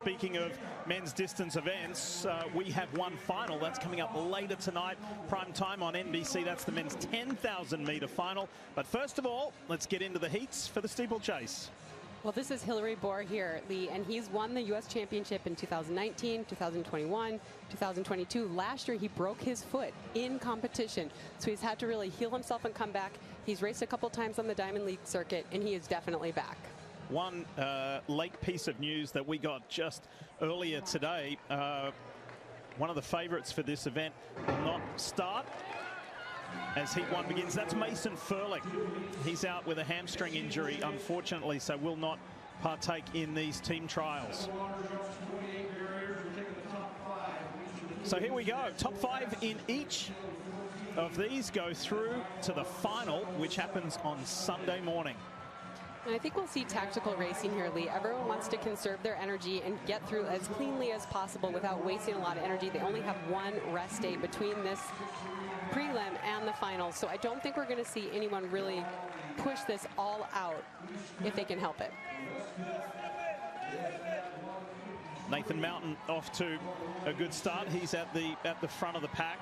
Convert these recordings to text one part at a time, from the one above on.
speaking of men's distance events, we have one final that's coming up later tonight, prime time on NBC. That's the men's 10,000 meter final. But first of all, let's get into the heats for the steeplechase. Well, this is Hillary Bohr here, Lee, and he's won the U.S. Championship in 2019, 2021, 2022. Last year, he broke his foot in competition, so he's had to really heal himself and come back. He's raced a couple times on the Diamond League circuit, and he is definitely back. One late piece of news that we got just earlier today, one of the favorites for this event will not start as Heat 1 begins. That's Mason Furlick. He's out with a hamstring injury, unfortunately, so will not partake in these team trials. So here we go. Top 5 in each of these go through to the final, which happens on Sunday morning. And I think we'll see tactical racing here, Lee. Everyone wants to conserve their energy and get through as cleanly as possible without wasting a lot of energy. They only have one rest day between this prelim and the final, so I don't think we're going to see anyone really push this all out if they can help it. Nathan Mountain off to a good start. He's at the front of the pack.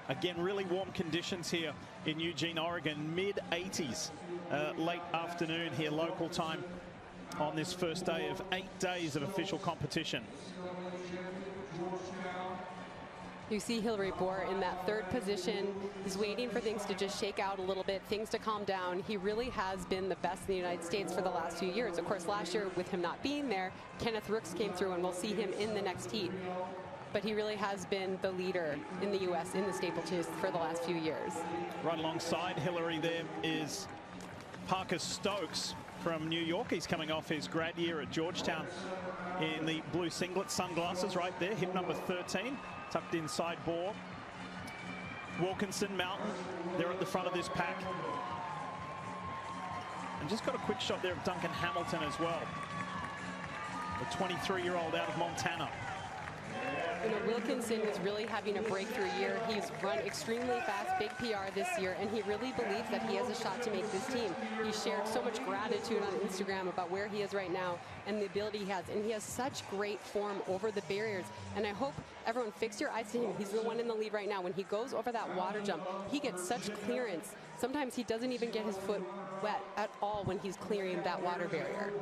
Again, really warm conditions here in Eugene, Oregon, mid-80s, late afternoon here local time on this first day of 8 days of official competition. You see Hillary Bohr in that third position. He's waiting for things to just shake out a little bit, things to calm down. He really has been the best in the United States for the last few years. Of course, last year with him not being there, Kenneth Rooks came through, and we'll see him in the next heat. But he really has been the leader in the U.S. in the steeplechase for the last few years. Right alongside Hillary there is Parker Stokes from New York. He's coming off his grad year at Georgetown in the blue singlet, sunglasses right there, hip number 13. Tucked inside Bohr. Wilkinson, Mountain, they're at the front of this pack. And just got a quick shot there of Duncan Hamilton as well. The 23-year-old out of Montana. You know, Wilkinson is really having a breakthrough year. He's run extremely fast, big PR this year, and he really believes that he has a shot to make this team. He shared so much gratitude on Instagram about where he is right now and the ability he has, and he has such great form over the barriers. And I hope everyone fix your eyes to him. He's the one in the lead right now. When he goes over that water jump, he gets such clearance. Sometimes he doesn't even get his foot wet at all when he's clearing that water barrier.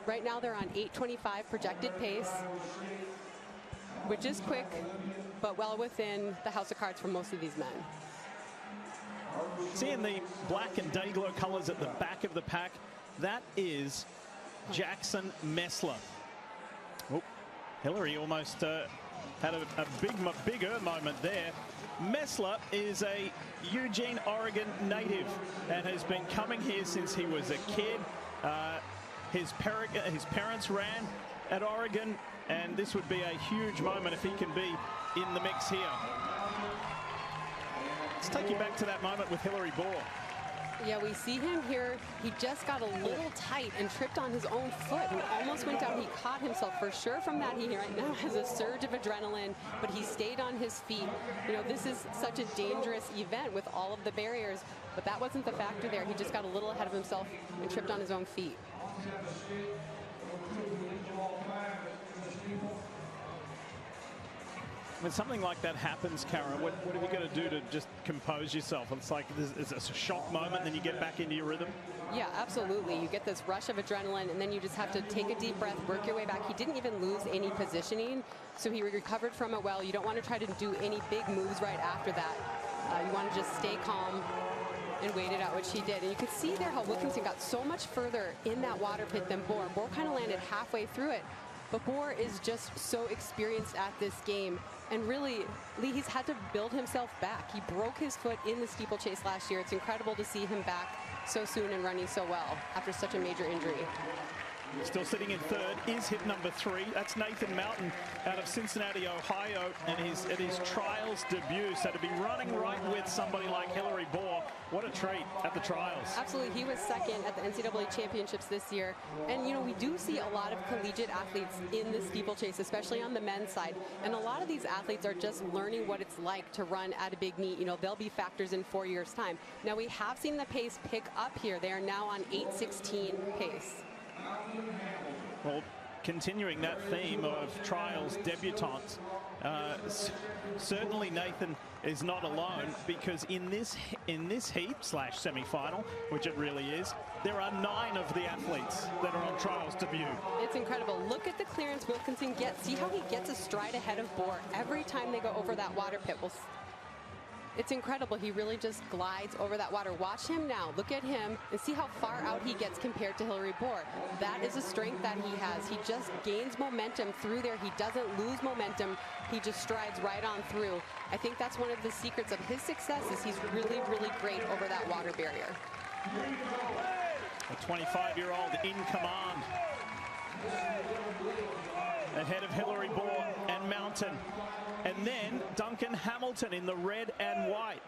Right now they're on 8:25 projected pace, which is quick, but well within the house of cards for most of these men. Seeing the black and day glow colors at the back of the pack, that is Jackson Messler. Oh, Hillary almost had a bigger moment there. Messler is a Eugene, Oregon native and has been coming here since he was a kid. His parents ran at Oregon, and this would be a huge moment if he can be in the mix here. Let's take you back to that moment with Hillary Bohr. Yeah, we see him here. He just got a little tight and tripped on his own foot and almost went down. He caught himself for sure from that. He right now has a surge of adrenaline, but he stayed on his feet. You know, this is such a dangerous event with all of the barriers, but that wasn't the factor there. He just got a little ahead of himself and tripped on his own feet. When something like that happens, Kara, what have you got to do to just compose yourself? It's like it's a shock moment, then you get back into your rhythm. Yeah, absolutely. You get this rush of adrenaline, and then you just have to take a deep breath, work your way back. He didn't even lose any positioning, so he recovered from it well. You don't want to try to do any big moves right after that. You want to just stay calm and wait it out, which he did. And you could see there how Wilkinson got so much further in that water pit than Bohr. Bohr kind of landed halfway through it. But Bohr is just so experienced at this game. And really, Lee, he's had to build himself back. He broke his foot in the steeplechase last year. It's incredible to see him back so soon and running so well after such a major injury. Still sitting in third is hip number 3. That's Nathan Mountain out of Cincinnati, Ohio, and at his trials debut. So to be running right with somebody like Hillary Bohr, what a treat at the trials. Absolutely. He was second at the NCAA championships this year. And, you know, we do see a lot of collegiate athletes in the steeplechase, especially on the men's side. And a lot of these athletes are just learning what it's like to run at a big meet. You know, they'll be factors in 4 years' time. Now, we have seen the pace pick up here. They are now on 8:16 pace. Well, continuing that theme of trials debutantes. Certainly Nathan is not alone, because in this heat / semi-final, which it really is, there are 9 of the athletes that are on trials debut. It's incredible. Look at the clearance Wilkinson gets. See how he gets a stride ahead of Bohr every time they go over that water pit. It's incredible. He really just glides over that water. Watch him now. Look at him and see how far out he gets compared to Hilary Bohr. That is a strength that he has. He just gains momentum through there. He doesn't lose momentum. He just strides right on through. I think that's one of the secrets of his success, is he's really, really great over that water barrier. A 25-year-old in command. Ahead of Hilary Bohr and Mountain. And then Duncan Hamilton in the red and white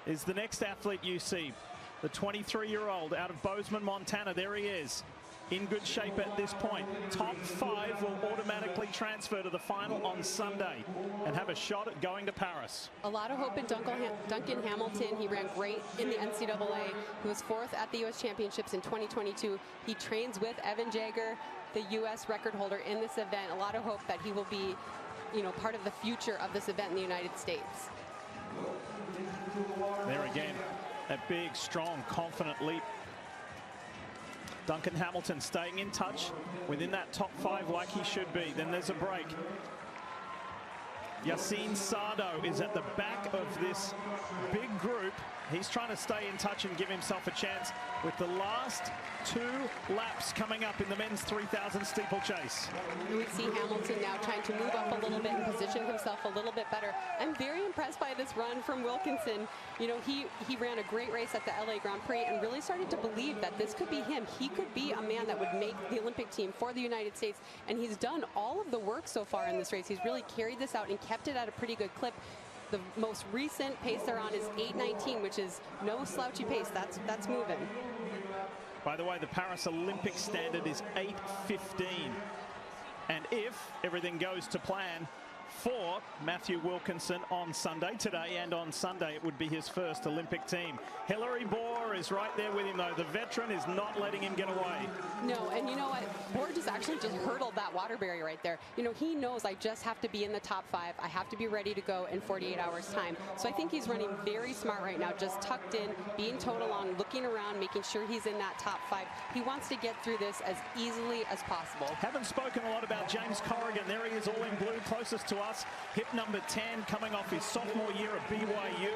is the next athlete you see. The 23-year-old out of Bozeman, Montana. There he is, in good shape at this point. Top 5 will automatically transfer to the final on Sunday and have a shot at going to Paris. A lot of hope in Duncan Hamilton. He ran great in the NCAA. He was 4th at the U.S. Championships in 2022. He trains with Evan Jager, the U.S. record holder in this event. A lot of hope that he will be, part of the future of this event in the United States. There again, that big, strong, confident leap. Duncan Hamilton staying in touch within that top 5 like he should be. Then there's a break. Yassine Sardo is at the back of this big group. He's trying to stay in touch and give himself a chance with the last 2 laps coming up in the men's 3,000 steeplechase. We see Hamilton now trying to move up a little bit and position himself a little bit better. I'm very impressed by this run from Wilkinson. He ran a great race at the LA Grand Prix and really started to believe that this could be him. He could be a man that would make the Olympic team for the United States, and he's done all of the work so far in this race. He's really carried this out and kept it at a pretty good clip. The most recent pace they're on is 8:19, which is no slouchy pace. That's moving. By the way, the Paris Olympic standard is 8:15. And if everything goes to plan for Matthew Wilkinson on Sunday, today and on Sunday, it would be his first Olympic team. Hilary Bohr is right there with him, though. The veteran is not letting him get away. No, and you know what? Bohr just hurdled that water barrier right there. He knows I just have to be in the top 5. I have to be ready to go in 48 hours time. So I think he's running very smart right now, just tucked in, being towed along, looking around, making sure he's in that top 5. He wants to get through this as easily as possible. Haven't spoken a lot about James Corrigan. There he is, all in blue, closest to us. Hip number 10, coming off his sophomore year at BYU.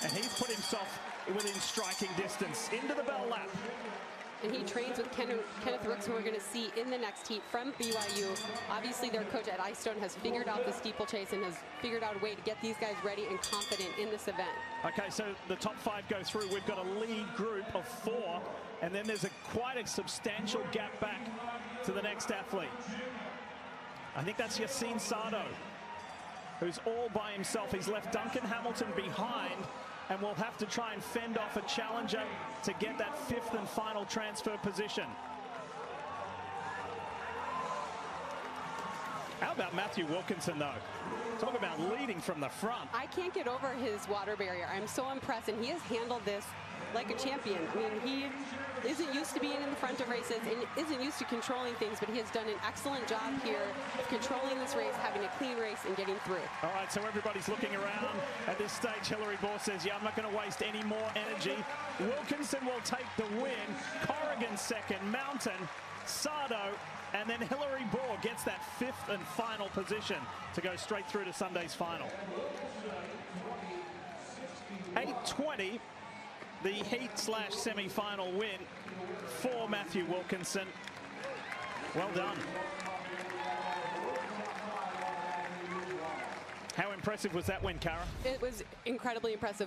And he's put himself within striking distance into the bell lap. And he trains with Kenneth Rooks, who we're going to see in the next heat from BYU. Obviously, their coach at Icestone has figured out the steeplechase and has figured out a way to get these guys ready and confident in this event. Okay, so the top 5 go through. We've got a lead group of 4, and then there's quite a substantial gap back to the next athlete. I think that's Yassine Sardo, who's all by himself. He's left Duncan Hamilton behind and will have to try and fend off a challenger to get that 5th and final transfer position. How about Matthew Wilkinson, though? Talk about leading from the front. I can't get over his water barrier. I'm so impressed, and he has handled this like a champion. I mean, he isn't used to being in the front of races and isn't used to controlling things, but he has done an excellent job here of controlling this race, having a clean race, and getting through. All right, so everybody's looking around. At this stage, Hilary Bohr says, yeah, I'm not going to waste any more energy. Wilkinson will take the win. Corrigan second, Mountain, Sardo, and then Hilary Bohr gets that 5th and final position to go straight through to Sunday's final. 8:20. The heat / semi-final win for Matthew Wilkinson. Well done. How impressive was that win, Cara? It was incredibly impressive.